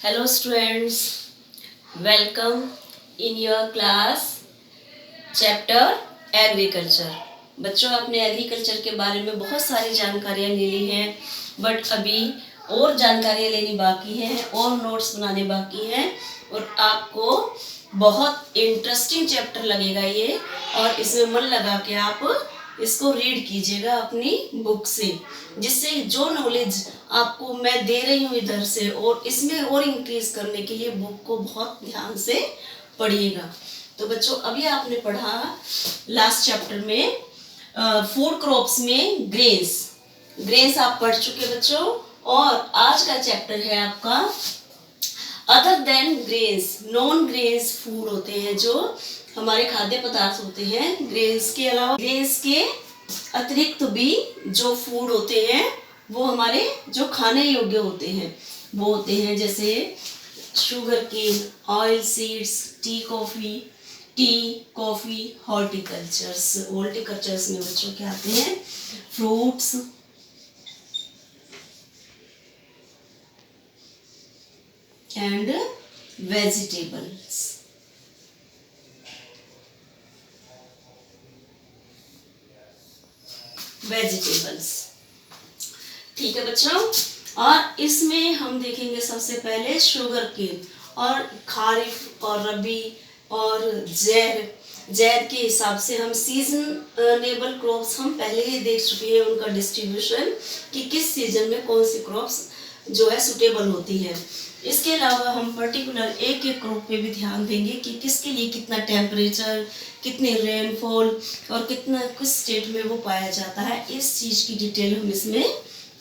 Hello students, welcome in your class chapter agriculture. बच्चों, आपने agriculture के बारे में बहुत सारी जानकारियाँ ले ली हैं, बट अभी और जानकारियाँ लेनी बाकी हैं और नोट्स बनाने बाकी हैं और आपको बहुत इंटरेस्टिंग चैप्टर लगेगा ये, और इसमें मन लगा के आप इसको रीड कीजिएगा अपनी बुक से, जिससे जो नॉलेज आपको मैं दे रही हूँ इधर से और इसमें और इंक्रीज करने के लिए बुक को बहुत ध्यान से पढ़िएगा। तो बच्चों, अभी आपने पढ़ा लास्ट चैप्टर में फूड क्रॉप्स में ग्रेन्स आप पढ़ चुके बच्चों, और आज का चैप्टर है आपका other than grains. Non grains food होते हैं जो हमारे खाद्य पदार्थ होते हैं। ग्रेन्स के अलावा, ग्रेन्स के अतिरिक्त भी जो फूड होते हैं वो हमारे जो खाने योग्य होते हैं वो होते हैं, जैसे sugarcane, oil seeds, tea coffee, horticultures में बच्चों क्या आते हैं? Fruits, and vegetables. ठीक है बच्चों, और इसमें हम देखेंगे सबसे पहले शुगर केन, और खारिफ और रबी और जैद के हिसाब से हम सीजनेबल क्रॉप्स हम पहले ही देख चुके हैं, उनका डिस्ट्रीब्यूशन कि किस सीजन में कौन सी क्रॉप्स जो है सुटेबल होती है। इसके अलावा हम पर्टिकुलर एक एक क्रॉप पे भी ध्यान देंगे कि किसके लिए कितना टेम्परेचर, कितनी रेनफॉल और किस स्टेट में वो पाया जाता है, इस चीज़ की डिटेल हम इसमें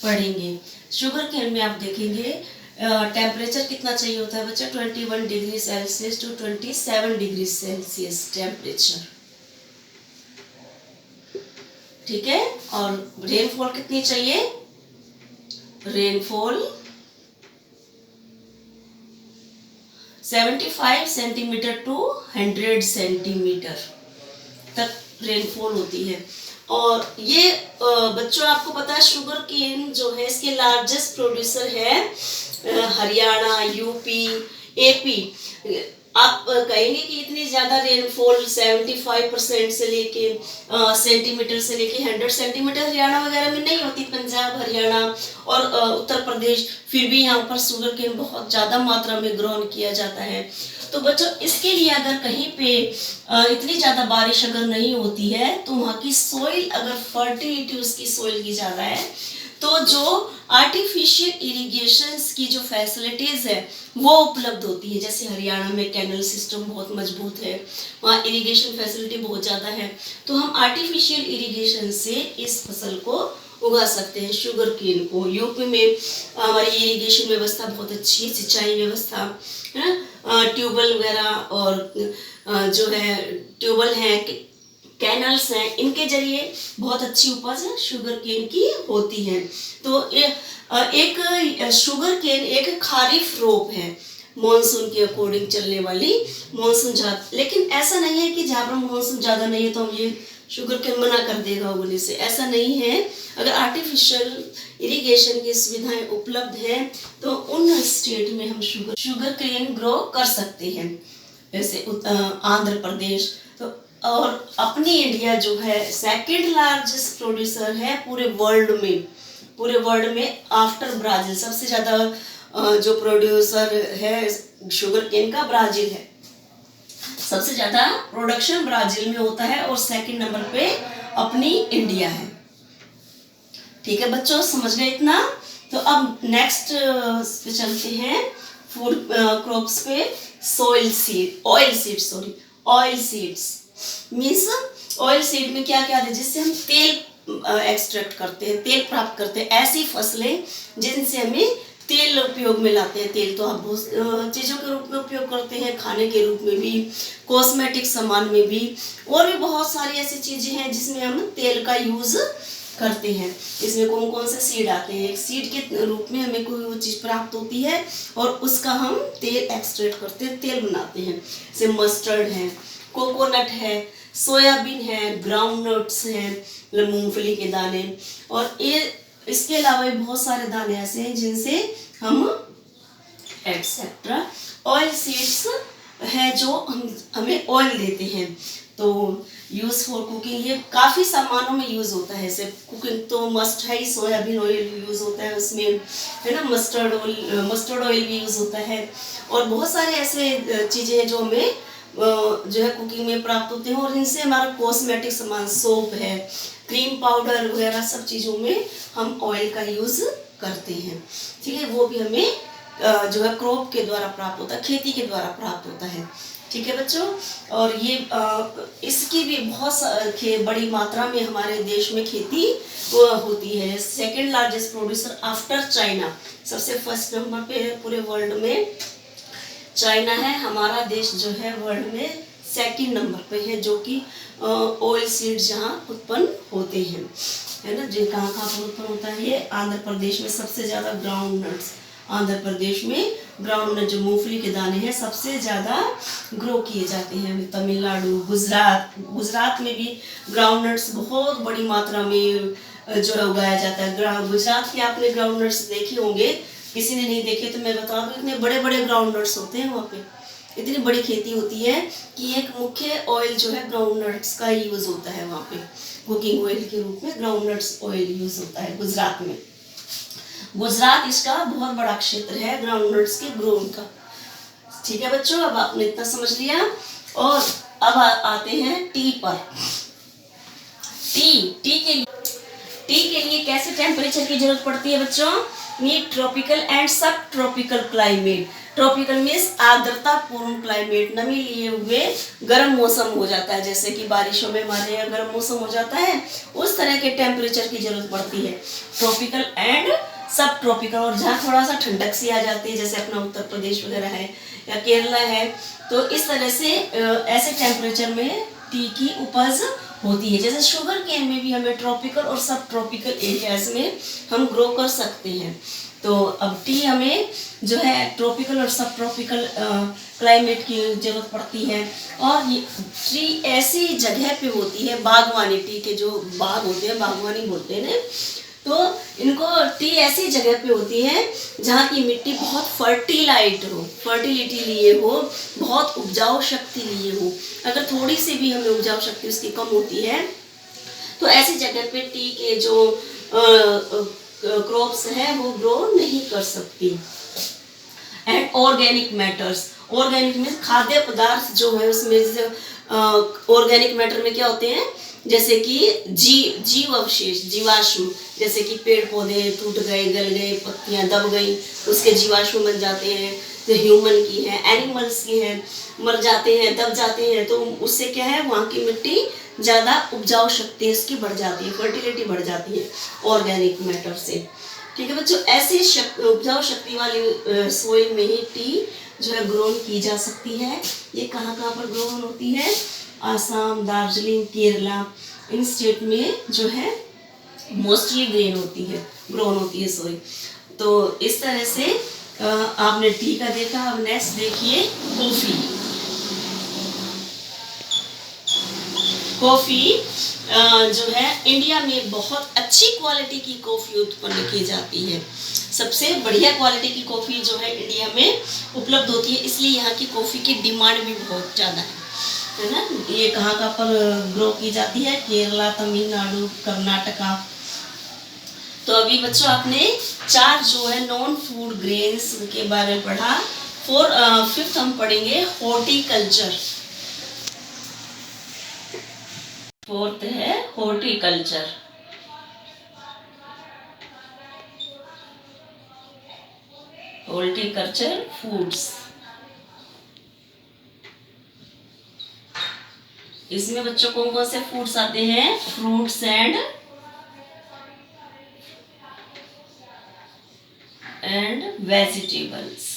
पढ़ेंगे। शुगर केन में आप देखेंगे टेम्परेचर कितना चाहिए होता है बच्चा? 21 degree Celsius to 27 degree Celsius temperature, ठीक है। और रेनफॉल कितनी चाहिए? रेनफॉल 75 सेंटीमीटर टू 100 सेंटीमीटर तक रेनफॉल होती है। और ये बच्चों आपको पता है शुगर केन जो है इसके लार्जेस्ट प्रोड्यूसर है हरियाणा, यूपी, एपी। आप कहेंगे कि इतनी ज़्यादा रेनफॉल 75% से लेके सेंटीमीटर से लेके 100 सेंटीमीटर हरियाणा वगैरह में नहीं होती, पंजाब, हरियाणा और उत्तर प्रदेश, फिर भी यहाँ पर शुगर केन बहुत ज़्यादा मात्रा में ग्रोन किया जाता है। तो बच्चों, इसके लिए अगर कहीं पे इतनी ज़्यादा बारिश अगर नहीं होती है तो वहाँ की सॉइल, अगर फर्टिलिटी उसकी सॉइल की ज़्यादा है तो जो आर्टिफिशियल इरिगेशंस की जो फैसिलिटीज़ है वो उपलब्ध होती है। जैसे हरियाणा में कैनल सिस्टम बहुत मजबूत है, वहाँ इरिगेशन फैसिलिटी बहुत ज़्यादा है, तो हम आर्टिफिशियल इरिगेशन से इस फसल को उगा सकते हैं, शुगर केन को। यूपी में हमारी इरिगेशन व्यवस्था बहुत अच्छी है, सिंचाई व्यवस्था है, ट्यूबवेल वगैरह और जो है ट्यूबवेल हैं, कैनल्स हैं, इनके जरिए बहुत अच्छी उपज शुगर केन की होती है। तो एक शुगर केन एक खारिफ रोप है, मॉनसून के अकॉर्डिंग चलने वाली। मॉनसून ज़्यादा, लेकिन ऐसा नहीं है कि जहाँ पर मॉनसून ज़्यादा नहीं है तो हम ये शुगर केन मना कर देगा उगने से, ऐसा नहीं है। अगर आर्टिफिशियल इरिगेशन की सुविधाएं उपलब्ध हैं तो उन स्टेट में हम शुगर केन ग्रो कर सकते हैं, जैसे आंध्र प्रदेश। तो और अपनी इंडिया जो है सेकंड लार्जेस्ट प्रोड्यूसर है पूरे वर्ल्ड में आफ्टर ब्राजील। सबसे ज़्यादा जो प्रोड्यूसर है शुगर केन का ब्राजील है, सबसे ज़्यादा प्रोडक्शन ब्राजील में होता है और सेकंड नंबर पे अपनी इंडिया है। ठीक है बच्चों, समझ गए इतना? तो अब नेक्स्ट पे चलते हैं फूड क्रॉप्स पे। Oil seeds means oil seed में क्या क्या है? जिससे हम तेल एक्सट्रैक्ट करते हैं, तेल प्राप्त करते हैं, ऐसी फसलें जिनसे हमें तेल उपयोग में लाते हैं। तेल तो आप बहुत चीज़ों के रूप में उपयोग करते हैं, खाने के रूप में भी, कॉस्मेटिक सामान में भी, और भी बहुत सारी ऐसी चीज़ें हैं जिसमें हम तेल का यूज़ करते हैं। इसमें कौन कौन से सीड आते हैं? एक सीड के रूप में हमें कोई वो चीज़ प्राप्त होती है और उसका हम तेल एक्सट्रैक्ट करते हैं, तेल बनाते हैं। जैसे मस्टर्ड है, कोकोनट है, सोयाबीन है, ग्राउंड नट्स हैं, मूंगफली के दाने, और ये इसके अलावा भी बहुत सारे दाने ऐसे हैं जिनसे हम एटसेट्रा। ऑयल सीड्स है जो हमें ऑयल देते हैं। तो यूज फॉर कुकिंग, ये काफ़ी सामानों में यूज होता है। जैसे कुकिंग तो मस्ट है ही, सोयाबीन ऑयल यूज होता है उसमें, है ना, मस्टर्ड ऑयल भी यूज होता है, और बहुत सारे ऐसे चीज़ें हैं जो हमें जो है कुकिंग में प्राप्त होते हैं। और इनसे हमारा कॉस्मेटिक सामान, सोप है, क्रीम पाउडर वगैरह, सब चीज़ों में हम ऑयल का यूज़ करते हैं। ठीक है, वो भी हमें जो है क्रॉप के द्वारा प्राप्त होता है, खेती के द्वारा प्राप्त होता है। ठीक है बच्चों, और ये इसकी भी बहुत बड़ी मात्रा में हमारे देश में खेती होती है। Second largest producer after China, सबसे फर्स्ट नंबर पे है पूरे वर्ल्ड में चाइना है। हमारा देश जो है वर्ल्ड में सेकंड नंबर पे है, जो कि ऑयल सीड्स जहाँ उत्पन्न होते हैं, है ना। जो कहाँ पर उत्पन्न होता है, ये आंध्र प्रदेश में सबसे ज़्यादा ग्राउंड नट्स, आंध्र प्रदेश में ग्राउंड नट जो मूंगफली के दाने हैं सबसे ज़्यादा ग्रो किए जाते हैं। तमिलनाडु, गुजरात में भी ग्राउंड नट्स बहुत बड़ी मात्रा में जो है उगाया जाता है। गुजरात के आपने ग्राउंड नट्स देखे होंगे, किसी ने नहीं देखे तो मैं बता दूं, इतने बड़े बड़े ग्राउंड नट्स होते हैं वहाँ पे, इतनी बड़ी खेती होती है कि एक मुख्य ऑयल जो है ग्राउंड नट्स का यूज होता है वहाँ पे, कुकिंग ऑयल के रूप में ग्राउंड नट्स ऑयल यूज होता है गुजरात में। गुजरात इसका बहुत बड़ा क्षेत्र है ग्राउंड नट्स के ग्रोन का। ठीक है बच्चों, अब आपने इतना समझ लिया, और अब आते हैं टी पर। टी के लिए कैसे टेम्परेचर की जरूरत पड़ती है बच्चों? नीड ट्रॉपिकल एंड सब ट्रॉपिकल क्लाइमेट। ट्रॉपिकल मीन्स आर्द्रता पूर्ण क्लाइमेट, नमी लिए हुए गर्म मौसम हो जाता है, जैसे कि बारिशों में हमारे यहाँ गर्म मौसम हो जाता है, उस तरह के टेम्परेचर की जरूरत पड़ती है। ट्रॉपिकल एंड सब ट्रॉपिकल, और जहाँ थोड़ा सा ठंडक सी आ जाती है, जैसे अपना उत्तर प्रदेश वगैरह है या केरला है, तो इस तरह से ऐसे टेम्परेचर में टी की उपज होती है। जैसे शुगर केन में भी हमें ट्रॉपिकल और सब ट्रॉपिकल एरियाज में हम ग्रो कर सकते हैं। तो अब टी हमें जो है ट्रॉपिकल और सब ट्रॉपिकल क्लाइमेट की जरूरत पड़ती है। और ये ट्री ऐसी जगह पे होती है, बागवानी, टी के जो बाग होते हैं बागवानी बोलते हैं, तो इनको टी ऐसी जगह पे होती है जहाँ की मिट्टी बहुत फर्टिलिटी लिए हो, बहुत उपजाऊ शक्ति लिए हो। अगर थोड़ी सी भी हमें उपजाऊ शक्ति उसकी कम होती है तो ऐसी जगह पे टी के जो क्रॉप्स हैं वो ग्रो नहीं कर सकती। एंड ऑर्गेनिक मैटर्स, ऑर्गेनिक में खाद्य पदार्थ जो है उसमें ऑर्गेनिक मैटर में क्या होते हैं, जैसे कि जीव अवशेष, जीवाश्म, जैसे कि पेड़ पौधे टूट गए, गल गए, पत्तियां दब गई, उसके जीवाश्म बन जाते हैं। जो ह्यूमन की है, एनिमल्स की है, मर जाते हैं, दब जाते हैं, तो उससे क्या है, वहाँ की मिट्टी ज़्यादा उपजाऊ शक्ति इसकी बढ़ जाती है, फर्टिलिटी बढ़ जाती है ऑर्गेनिक मैटर से। ठीक है बच्चों, ऐसी उपजाऊ शक्ति वाली सोइल में ही टी जो है ग्रोन की जा सकती है। ये कहाँ कहाँ पर ग्रोन होती है? आसाम, दार्जिलिंग, केरला, इन स्टेट में जो है मोस्टली ग्रोन होती है सॉरी। तो इस तरह से आपने टी का देखा। अब नेक्स्ट देखिए कॉफ़ी जो है इंडिया में बहुत अच्छी क्वालिटी की कॉफ़ी उत्पन्न की जाती है। सबसे बढ़िया क्वालिटी की कॉफ़ी जो है इंडिया में उपलब्ध होती है, इसलिए यहाँ की कॉफ़ी की डिमांड भी बहुत ज़्यादा है ना। ये कहाँ कहाँ पर ग्रो की जाती है? केरला, तमिलनाडु, कर्नाटका। तो अभी बच्चों आपने 4 जो है नॉन फूड ग्रेन्स के बारे में पढ़ा। फिफ्थ हम पढ़ेंगे हॉर्टिकल्चर। फोर्थ है हॉर्टिकल्चर। हॉर्टिकल्चर फूड्स, इसमें बच्चों कौन कौन से फूड्स आते हैं? Fruits and vegetables.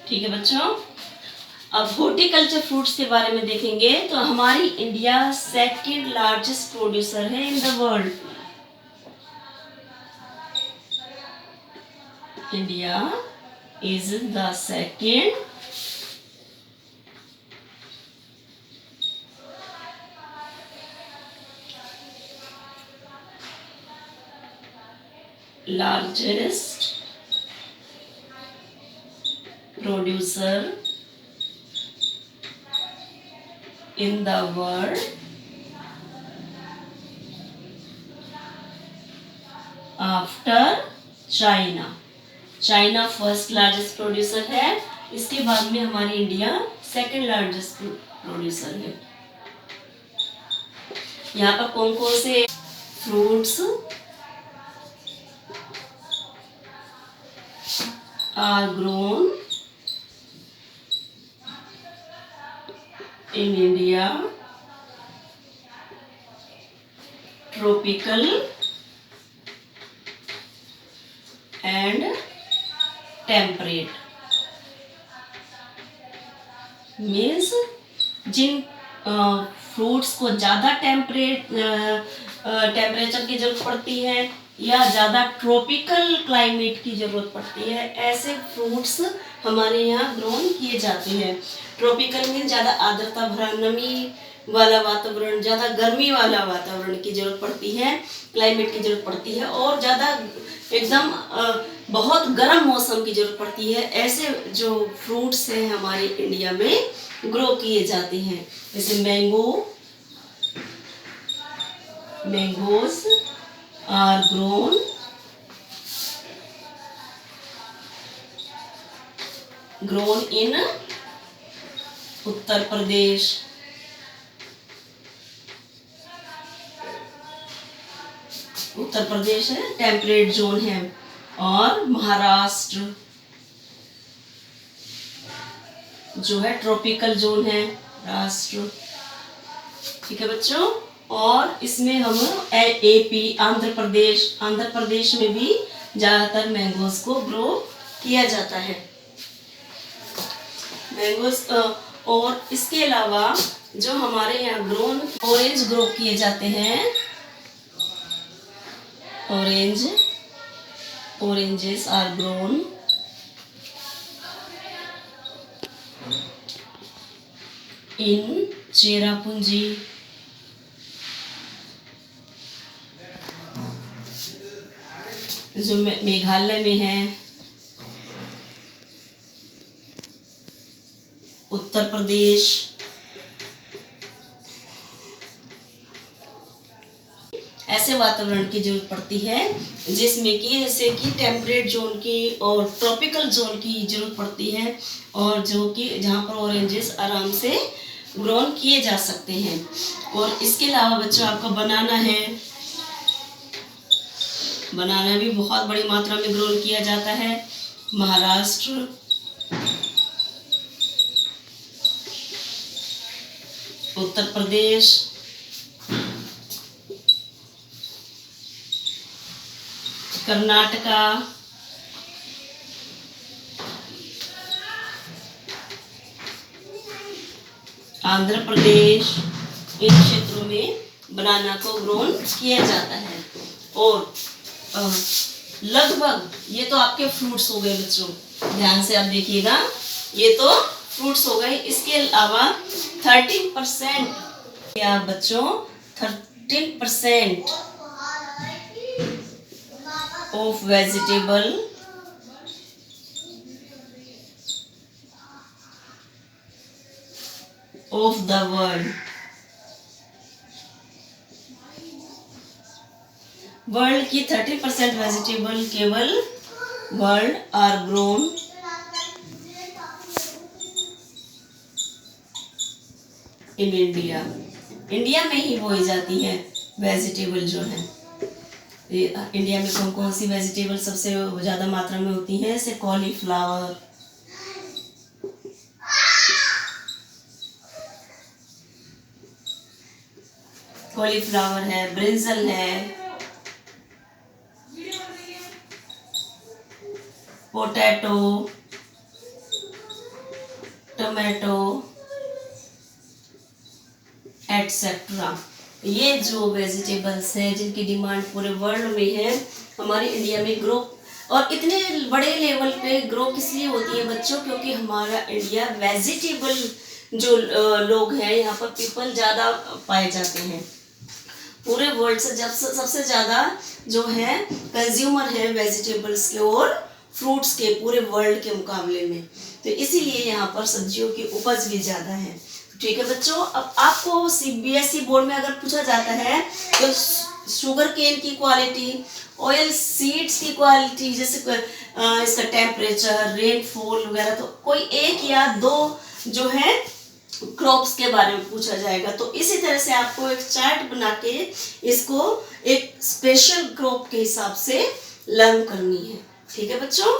ठीक है बच्चों, अब हॉर्टिकल्चर फ्रूट्स के बारे में देखेंगे तो हमारी इंडिया सेकंड लार्जेस्ट प्रोड्यूसर है in the world. India is the second largest producer in the world after China. China first largest producer है, इसके बाद में हमारी इंडिया सेकंड लार्जेस्ट प्रोड्यूसर है। यहाँ पर कौन कौन से fruits are grown in India, tropical and temperate, means जिन फ्रूट्स को ज़्यादा टेम्परेचर की ज़रूरत पड़ती है या ज़्यादा ट्रॉपिकल क्लाइमेट की ज़रूरत पड़ती है, ऐसे फ्रूट्स हमारे यहाँ ग्रोन किए जाते हैं। ट्रॉपिकल मीन ज़्यादा आर्द्रता भरा, नमी वाला वातावरण, ज़्यादा गर्मी वाला वातावरण की ज़रूरत पड़ती है, क्लाइमेट की ज़रूरत पड़ती है, और ज़्यादा एकदम बहुत गर्म मौसम की ज़रूरत पड़ती है। ऐसे जो फ्रूट्स हैं हमारे इंडिया में ग्रो किए जाते हैं, जैसे मैंगोज आर ग्रोन इन उत्तर प्रदेश, उत्तर प्रदेश है टेम्परेट जोन है, और महाराष्ट्र जो है ट्रॉपिकल जोन है, राष्ट्र। ठीक है बच्चों, और इसमें हम एपी आंध्र प्रदेश में भी ज़्यादातर मैंगोज को ग्रो किया जाता है, मैंगोज। और इसके अलावा जो हमारे यहाँ ऑरेंज ग्रो किए जाते हैं, oranges are grown in Cherrapunji, जो मेघालय में है, उत्तर प्रदेश, ऐसे वातावरण की जरूरत पड़ती है जिसमें कि जैसे कि टेम्परेट जोन की और ट्रॉपिकल जोन की जरूरत पड़ती है, और जो कि जहाँ पर ऑरेंजेस आराम से ग्रोन किए जा सकते हैं। और इसके अलावा बच्चों आपका बनाना भी बहुत बड़ी मात्रा में ग्रोन किया जाता है, महाराष्ट्र, उत्तर प्रदेश, कर्नाटका, आंध्र प्रदेश, इन क्षेत्रों में बनाना को ग्रोन किया जाता है। और लगभग ये तो आपके फ्रूट्स हो गए बच्चों, ध्यान से आप देखिएगा, ये तो फ्रूट्स हो गए। इसके अलावा 13% या बच्चों 13% of vegetable of the world की 30% वेजिटेबल केवल world are grown in India में ही बोई जाती है वेजिटेबल जो है। इंडिया में कौन कौन सी वेजिटेबल सबसे ज़्यादा मात्रा में होती है, जैसे कॉलीफ्लावर है, ब्रिंजल है, पोटैटो, टोमेटो एटसेट्रा। ये जो वेजिटेबल्स हैं जिनकी डिमांड पूरे वर्ल्ड में है, हमारे इंडिया में ग्रो, और इतने बड़े लेवल पे ग्रो किस लिए होती है बच्चों, क्योंकि हमारा इंडिया वेजिटेबल जो लोग हैं यहाँ पर पीपल ज़्यादा पाए जाते हैं। पूरे वर्ल्ड से जब सबसे ज़्यादा जो है कंज्यूमर है वेजिटेबल्स के और फ्रूट्स के पूरे वर्ल्ड के मुकाबले में, तो इसीलिए यहाँ पर सब्जियों की उपज भी ज़्यादा है। ठीक है बच्चों, अब आपको सीबीएसई बोर्ड में अगर पूछा जाता है तो शुगर केन की क्वालिटी, ऑयल सीड्स की क्वालिटी, जैसे इसका टेम्परेचर, रेनफॉल वगैरह, तो कोई एक या दो जो है क्रॉप्स के बारे में पूछा जाएगा। तो इसी तरह से आपको एक चार्ट बना के इसको एक स्पेशल क्रॉप के हिसाब से लर्न करनी है। ठीक है बच्चों।